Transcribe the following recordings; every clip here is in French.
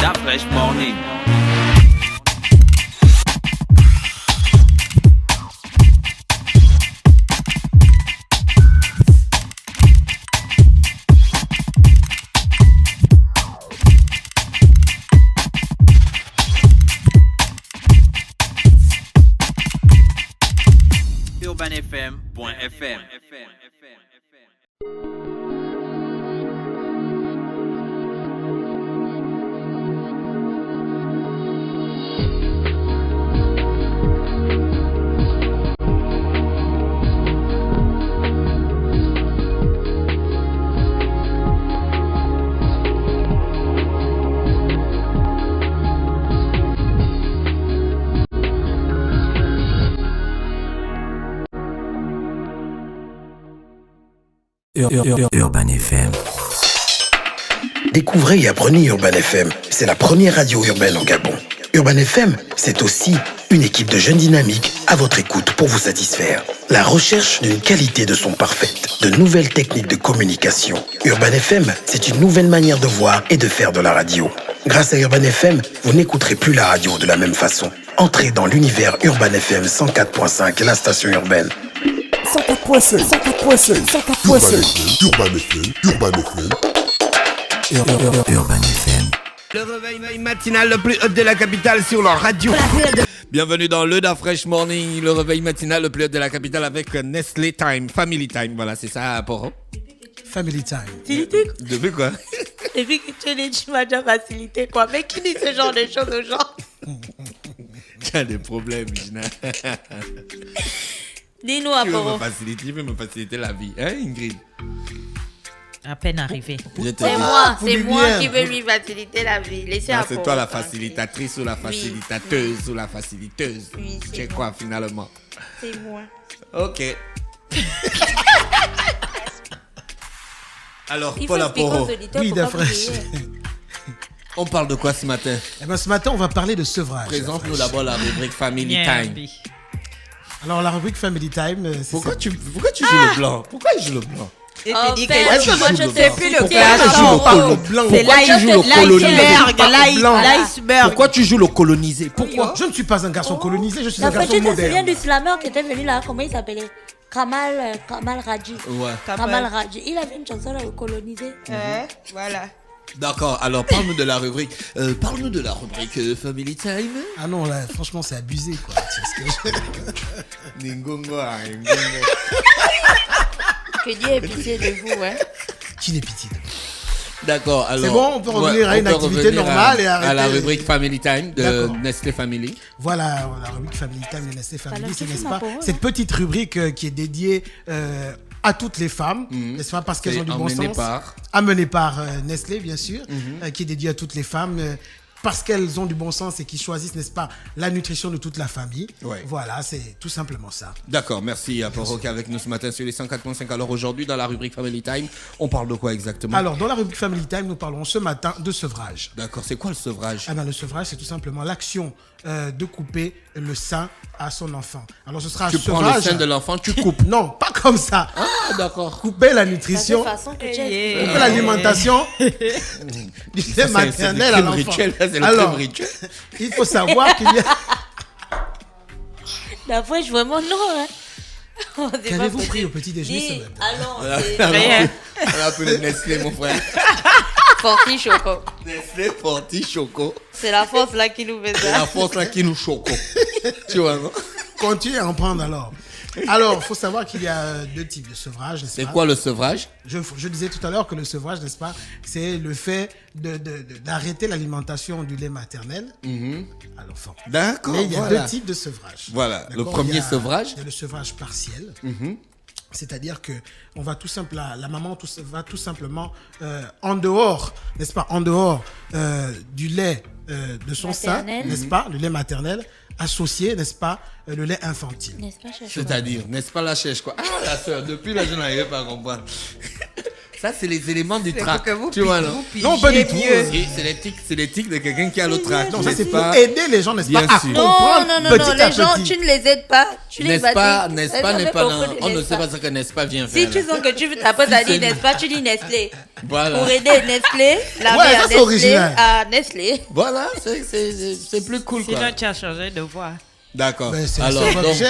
Da Fresh Morning. UrbanFM.fm. Urban FM. Découvrez et apprenez Urban FM. C'est la première radio urbaine en Gabon. Urban FM, c'est aussi une équipe de jeunes dynamiques à votre écoute pour vous satisfaire. La recherche d'une qualité de son parfaite, de nouvelles techniques de communication. Urban FM, c'est une nouvelle manière de voir et de faire de la radio. Grâce à Urban FM, vous n'écouterez plus la radio de la même façon. Entrez dans l'univers Urban FM 104.5, la station urbaine. 104.5, 104.5, 104.5. Urban FM. Urban FM. Le réveil matinal le plus haut de la capitale sur leur radio. Bienvenue dans le Da Fresh Morning, le réveil matinal le plus haut de la capitale avec Nestlé Time, Family Time. Voilà, c'est ça, Poro. Family Time. Depuis quoi? Depuis que tu l'as dit, tu m'as déjà facilité quoi. Mais qui dit ce genre de choses aux gens? Tu as des problèmes, Gina. Dis-nous, Aporo. Tu veux me faciliter la vie, hein, Ingrid? À peine arrivé. C'est moi qui veux lui faciliter la vie. Laissez Aporo. C'est toi la facilitatrice ou la facilitateuse ou la faciliteuse. Oui, c'est quoi finalement? C'est moi. Ok. Alors, Paul Aporo. Oui, d'afresh. On parle de quoi ce matin? Eh ben, ce matin, on va parler de sevrage. Présente-nous d'abord la rubrique Family Time. Alors, la rubrique Family Time, c'est pourquoi tu joues le blanc? Pourquoi il joue le blanc? Moi, je ne sais plus le blanc. C'est l'iceberg. Pourquoi tu joues le colonisé? Pourquoi? Je ne suis pas un garçon colonisé, je suis un garçon moderne. Tu te souviens du slammer qui était venu là? Comment il s'appelait? Kamal Raji. Ouais. Kamal Raji. Il avait une chanson là, colonisé. Voilà. D'accord, alors parle-nous de la rubrique. Family Time. Ah non, là, franchement, c'est abusé, quoi. Ningongo. Que Dieu ait pitié de vous, hein. Qui n'ait pitié de vous? D'accord, alors. C'est bon, on peut revenir à une activité normale et arrêter. À la rubrique Family Time de Nestlé Family. Voilà, la rubrique Family Time de Nestlé Family, c'est, n'est-ce pas, cette petite rubrique qui est dédiée à toutes les femmes, n'est-ce pas, parce qu'elles ont du bon sens. Amenée par Nestlé, bien sûr, qui est dédiée à toutes les femmes. Parce qu'elles ont du bon sens et qui choisissent, n'est-ce pas, la nutrition de toute la famille. Ouais. Voilà, c'est tout simplement ça. D'accord, merci à Poro qui est avec nous ce matin sur les 104.5. Alors aujourd'hui, dans la rubrique Family Time, on parle de quoi exactement? Alors, dans la rubrique Family Time, nous parlons ce matin de sevrage. D'accord, c'est quoi le sevrage? Ah ben, le sevrage, c'est tout simplement l'action de couper le sein à son enfant. Alors, ce sera un sevrage. Tu prends le sein de l'enfant, tu coupes? Non, pas comme ça. Ah, d'accord. Couper la nutrition, couper l'alimentation du lait maternel à l'enfant. Alors, il faut savoir qu'il y a... D'après, vraiment non. Hein. Qu'avez-vous pris au petit déjeuner ce matin? Allons, rien. On a appelé Nestlé, mon frère. Forti Choco. Nestlé Forti Choco. C'est la force là qui nous fait ça. C'est la force là qui nous choco. Tu vois, non? Continuez à en prendre alors. Alors, il faut savoir qu'il y a deux types de sevrage, n'est-ce pas? C'est quoi le sevrage? Je disais tout à l'heure que le sevrage, n'est-ce pas, c'est le fait d'arrêter l'alimentation du lait maternel à l'enfant. D'accord. Mais il y a deux types de sevrage. Voilà. Le premier sevrage. Il y a le sevrage partiel. C'est-à-dire que on va la maman va tout simplement en dehors, n'est-ce pas, en dehors du lait de son sein, n'est-ce pas, le lait maternel, associé, n'est-ce pas, le lait infantile. C'est-à-dire, n'est-ce pas la chèche quoi? Ah la soeur, depuis là je n'arrivais pas à comprendre. Ça, c'est les éléments du tract. Tu vois, non? Non, pas du tout. Oui, c'est les tics de quelqu'un qui a le tract. Non, ça c'est pour aider les gens, n'est-ce pas, à sûr. comprendre Non, petit à les gens, petit. tu ne les aides pas. Tu les N'est-ce pas, bâtis. n'est-ce pas, n'est pas, non. On ne sait pas ce que n'est-ce pas vient faire. Si tu sens que tu ta pote a dit n'est-ce pas, tu dis Nestlé. Voilà. Pour aider Nestlé, la Ouais, mère ça, c'est Nestlé original. à Nestlé. Voilà, c'est plus cool, quoi. Sinon, tu as changé de voix. D'accord. Ben, c'est Alors, un donc, objet,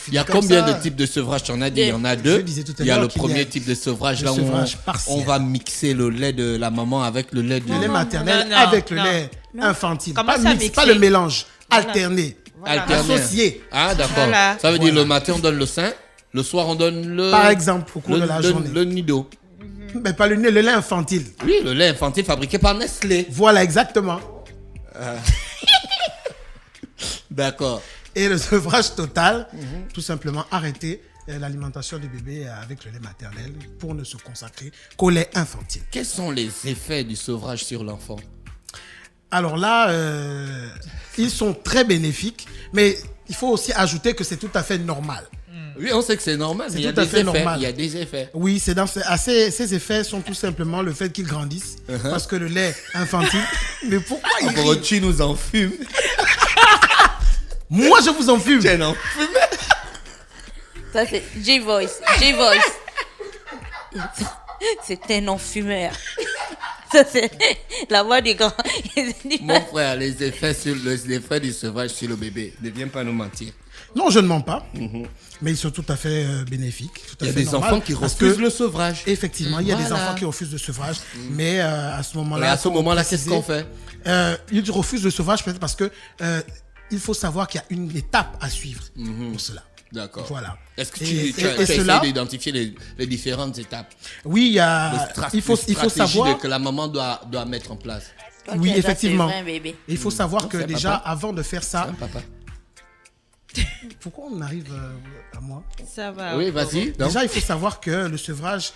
il y a comme combien ça. de types de sevrage? Tu en as dit, il y en a deux. Je disais tout à Il y a l'heure le qu'il y a premier type de sevrage, le là où sevrage partiel. on va mixer le lait de la maman avec le lait du Le lait maternel non, avec non. le lait infantile. Comment Pas ça mix, mixer? pas le mélange. Voilà. Alterné. alterné. Associé. Ah, d'accord. Voilà. Ça veut dire le matin, on donne le sein, le soir, on donne le. Par exemple, au cours de la journée. Le nido. Mais pas le lait infantile. Oui, le lait infantile fabriqué par Nestlé. Voilà, exactement. D'accord. Et le sevrage total, tout simplement arrêter l'alimentation du bébé avec le lait maternel pour ne se consacrer qu'au lait infantile. Quels sont les effets du sevrage sur l'enfant? Alors là, ils sont très bénéfiques, mais il faut aussi ajouter que c'est tout à fait normal. Oui, on sait que c'est normal, mais il y a tout à des fait effets. normal. Il y a des effets. Oui, ces effets sont tout simplement le fait qu'ils grandissent, parce que le lait infantile... Mais pourquoi il rit? Tu nous en fumes. Moi, je vous en fume. Tu en fumes. Ça, c'est J-Voice. J-Voice. C'est un non-fumeur. Ça, c'est la voix du grand. Mon frère, les effets du sevrage sur le bébé, ne viens pas nous mentir. Non, je ne mens pas, mais ils sont tout à fait bénéfiques. Tout Il à y a fait des normal, enfants qui parce refusent que, le sevrage. effectivement, il y a des Voilà. enfants qui refusent le sevrage, mais à ce moment-là... Mais à ce faut moment-là, qu'est-ce préciser, qu'on fait? Ils refusent le sevrage peut-être parce que il faut savoir qu'il y a une étape à suivre pour cela. D'accord. Voilà. Est-ce que Et tu as essayé cela, d'identifier les différentes étapes? oui, il y Le a, il faut stratégie savoir... que la maman doit mettre en place. Oui, effectivement. C'est vrai, bébé. Il faut savoir Non, que c'est déjà, papa. avant de faire ça... Hein, papa? Pourquoi on arrive à moi? Ça va. Oui, vas-y. donc. Déjà, il faut savoir que le sevrage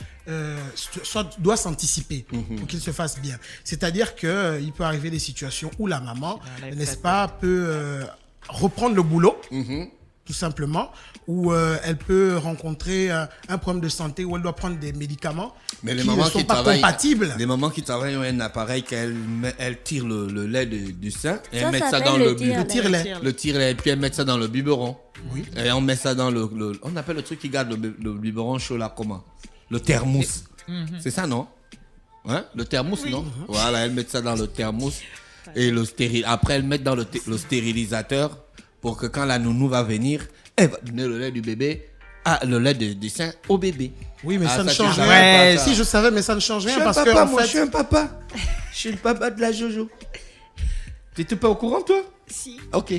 doit s'anticiper Mhm. pour qu'il se fasse bien. C'est-à-dire qu'il peut arriver des situations où la maman, elle n'est-ce fait pas, peut reprendre le boulot, Mhm. tout simplement, ou elle peut rencontrer un problème de santé où elle doit prendre des médicaments Mais les qui ne mamans sont qui pas travaillent, compatibles. les mamans qui travaillent ont un appareil qu'elles tirent le lait du sein et Ça elles mettent ça s'appelle dans le le tire-lait. Le tire-lait. Le tire-lait et puis elles mettent ça dans le biberon. Oui. Et on met ça dans on appelle le truc qui garde le biberon chaud là comment? Le thermos. C'est ça non? Hein? Le thermos non? Voilà, elles mettent ça dans le thermos et après elles mettent dans le stérilisateur pour que quand la nounou va venir, elle va donner le lait du bébé, le lait du sein au bébé. Oui, mais Ah, ça ne tu change savais rien. pas ça. Si je savais, mais ça ne change rien parce que papa, en moi, fait, je suis un papa. Je suis le papa de la Jojo. T'étais pas au courant, toi? Si. Ok.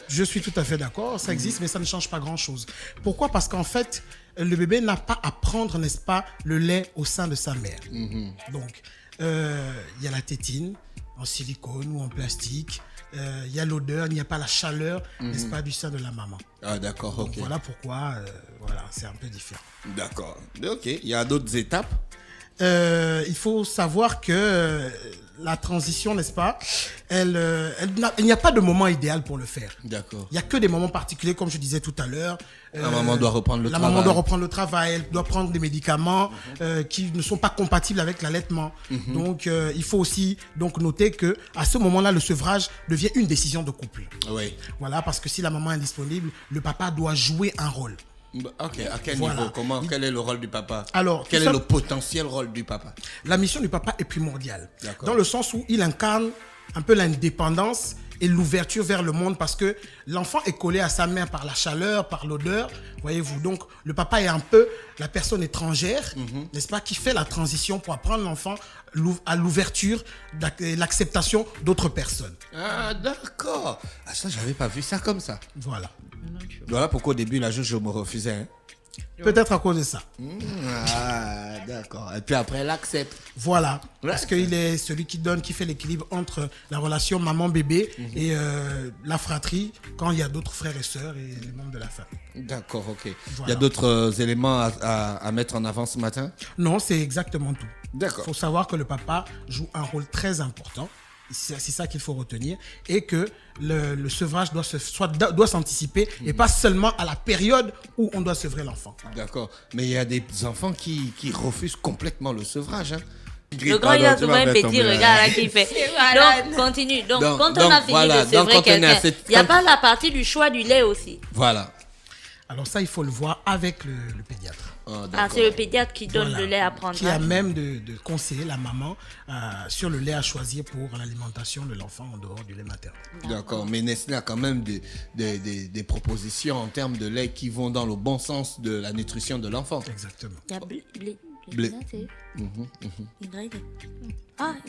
je suis tout à fait d'accord, ça existe, mais ça ne change pas grand-chose. Pourquoi? Parce qu'en fait, le bébé n'a pas à prendre, n'est-ce pas, le lait au sein de sa mère. Donc, il y a la tétine en silicone ou en plastique. Il y a l'odeur, il n'y a pas la chaleur, n'est-ce pas, du sein de la maman. Ah, d'accord, ok. Voilà pourquoi, voilà, c'est un peu différent. D'accord. Ok. Il y a d'autres étapes. Il faut savoir que la transition, n'est-ce pas, il n'y a pas de moment idéal pour le faire. D'accord. Il n'y a que des moments particuliers, comme je disais tout à l'heure. La maman doit reprendre le La travail. maman doit reprendre le travail, elle doit prendre des médicaments qui ne sont pas compatibles avec l'allaitement. Donc, il faut aussi donc noter que à ce moment-là, le sevrage devient une décision de couple. Oui. Voilà, parce que si la maman est disponible, le papa doit jouer un rôle. Ok. À quel Voilà. niveau? Quel est le rôle du papa? Alors, Quel tout est ça- le potentiel rôle du papa? La mission du papa est primordiale. D'accord. Dans le sens où il incarne un peu l'indépendance et l'ouverture vers le monde parce que l'enfant est collé à sa mère par la chaleur, par l'odeur, voyez-vous. Donc, le papa est un peu la personne étrangère, n'est-ce pas, qui fait la transition pour apprendre l'enfant à l'ouverture et l'acceptation d'autres personnes. Ah, d'accord. Ah, ça, j'avais pas vu ça comme ça. Voilà. Voilà pourquoi au début, la Jojo me refusait. Hein. Peut-être à cause de ça. Ah, d'accord. Et puis après, elle accepte. Voilà. Ouais. Parce qu'il est celui qui donne, qui fait l'équilibre entre la relation maman-bébé et la fratrie quand il y a d'autres frères et sœurs et les membres de la famille. D'accord, ok. Il Voilà. y a d'autres éléments à mettre en avant ce matin? Non, c'est exactement tout. Il D'accord. faut savoir que le papa joue un rôle très important C'est ça qu'il faut retenir. Et que le sevrage doit s'anticiper et pas seulement à la période où on doit sevrer l'enfant. D'accord. Mais il y a des enfants qui refusent complètement le sevrage. Hein. Le grand, il a souvent un petit regard là qui fait. Donc, continue. Donc, quand on a fini de sevrer quelqu'un, il n'y a pas la partie du choix du lait aussi. Voilà. Alors ça, il faut le voir avec le pédiatre. C'est le pédiatre qui donne le lait à prendre. Qui a même de conseiller la maman sur le lait à choisir pour l'alimentation de l'enfant en dehors du lait maternel. D'accord, mais Nestlé a quand même des propositions en termes de lait qui vont dans le bon sens de la nutrition de l'enfant. Exactement. Il y a blé.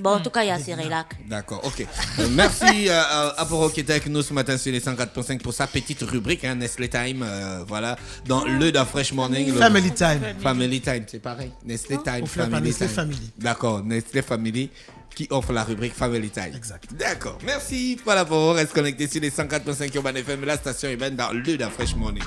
Bon, en tout cas, il y a Cérélac. D'accord, ok. Merci à Aporo qui était avec nous ce matin sur les 104.5 pour sa petite rubrique, Nestlé Time, voilà, dans le da Fresh Morning. Family Time. Family Time, c'est pareil. Nestlé Time, Family Nestlé Time. Family. D'accord, Nestlé Family qui offre la rubrique Family Time. Exact. D'accord, merci. Voilà, pour reste connecté sur les 104.5 Urban FM, la station urbaine dans le da Fresh Morning.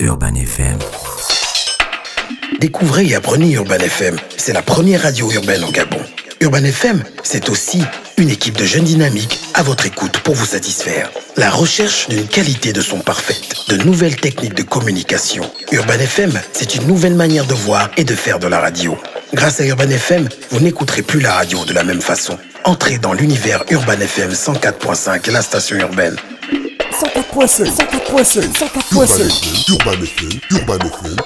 Urban FM. Découvrez et apprenez Urban FM. C'est la première radio urbaine en Gabon. Urban FM, c'est aussi une équipe de jeunes dynamiques à votre écoute pour vous satisfaire. La recherche d'une qualité de son parfaite, de nouvelles techniques de communication. Urban FM, c'est une nouvelle manière de voir et de faire de la radio. Grâce à Urban FM, vous n'écouterez plus la radio de la même façon. Entrez dans l'univers Urban FM 104.5, la station urbaine. 104.5, 104.5, 104.5. Urban FM, Urban FM.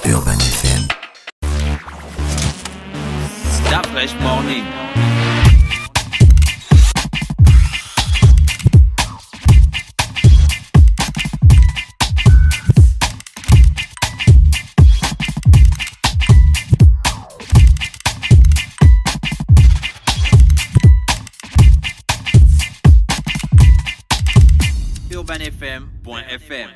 Urban FM. Stop Fresh Morning. UrbanFM.fm